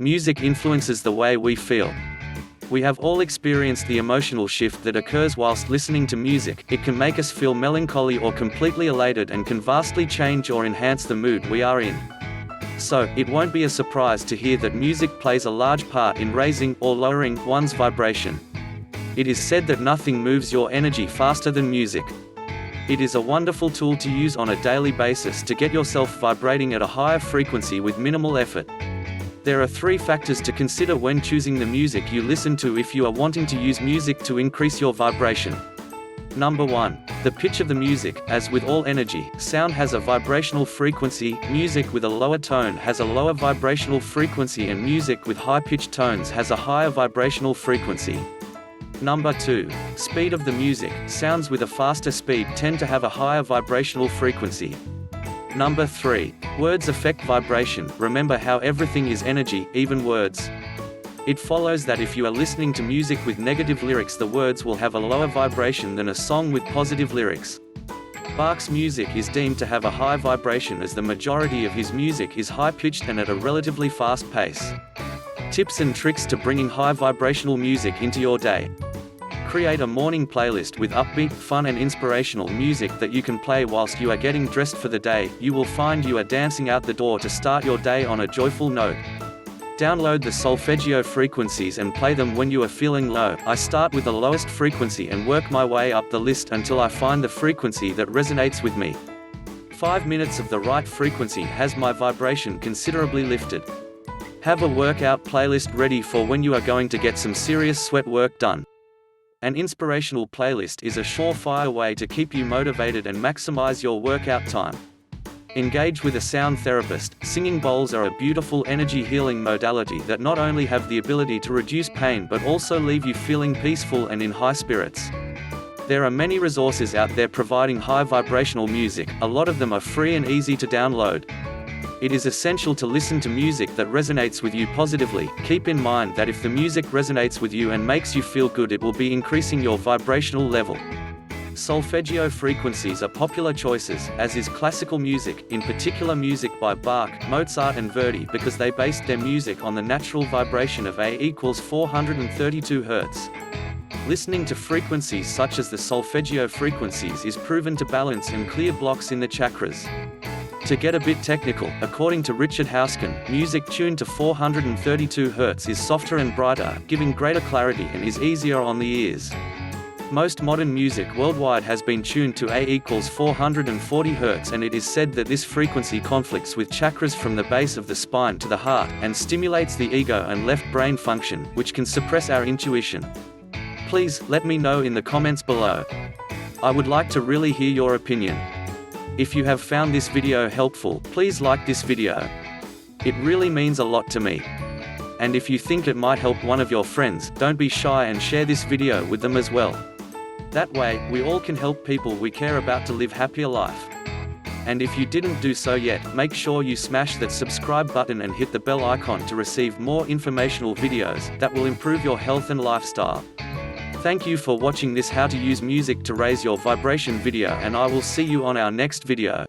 Music influences the way we feel. We have all experienced the emotional shift that occurs whilst listening to music. It can make us feel melancholy or completely elated and can vastly change or enhance the mood we are in. So, it won't be a surprise to hear that music plays a large part in raising or lowering one's vibration. It is said that nothing moves your energy faster than music. It is a wonderful tool to use on a daily basis to get yourself vibrating at a higher frequency with minimal effort. There are 3 factors to consider when choosing the music you listen to if you are wanting to use music to increase your vibration. Number 1. The pitch of the music. As with all energy, sound has a vibrational frequency. Music with a lower tone has a lower vibrational frequency, and music with high-pitched tones has a higher vibrational frequency. Number 2. Speed of the music. Sounds with a faster speed tend to have a higher vibrational frequency. Number 3. Words affect vibration. Remember how everything is energy, even words. It follows that if you are listening to music with negative lyrics, the words will have a lower vibration than a song with positive lyrics. Bach's music is deemed to have a high vibration as the majority of his music is high-pitched and at a relatively fast pace. Tips and tricks to bringing high vibrational music into your day. Create a morning playlist with upbeat, fun and inspirational music that you can play whilst you are getting dressed for the day. You will find you are dancing out the door to start your day on a joyful note. Download the solfeggio frequencies and play them when you are feeling low. I start with the lowest frequency and work my way up the list until I find the frequency that resonates with me. 5 minutes of the right frequency has my vibration considerably lifted. Have a workout playlist ready for when you are going to get some serious sweat work done. An inspirational playlist is a surefire way to keep you motivated and maximize your workout time. Engage with a sound therapist. Singing bowls are a beautiful energy healing modality that not only have the ability to reduce pain but also leave you feeling peaceful and in high spirits. There are many resources out there providing high vibrational music. A lot of them are free and easy to download. It is essential to listen to music that resonates with you positively. Keep in mind that if the music resonates with you and makes you feel good, it will be increasing your vibrational level. Solfeggio frequencies are popular choices, as is classical music, in particular music by Bach, Mozart and Verdi, because they based their music on the natural vibration of A equals 432 Hz. Listening to frequencies such as the solfeggio frequencies is proven to balance and clear blocks in the chakras. To get a bit technical, according to Richard Houskin, music tuned to 432 Hz is softer and brighter, giving greater clarity and is easier on the ears. Most modern music worldwide has been tuned to A equals 440 Hz, and it is said that this frequency conflicts with chakras from the base of the spine to the heart, and stimulates the ego and left brain function, which can suppress our intuition. Please, let me know in the comments below. I would like to really hear your opinion. If you have found this video helpful, please like this video. It really means a lot to me. And if you think it might help one of your friends, don't be shy and share this video with them as well. That way, we all can help people we care about to live happier life. And if you didn't do so yet, make sure you smash that subscribe button and hit the bell icon to receive more informational videos that will improve your health and lifestyle. Thank you for watching this how to use music to raise your vibration video, and I will see you on our next video.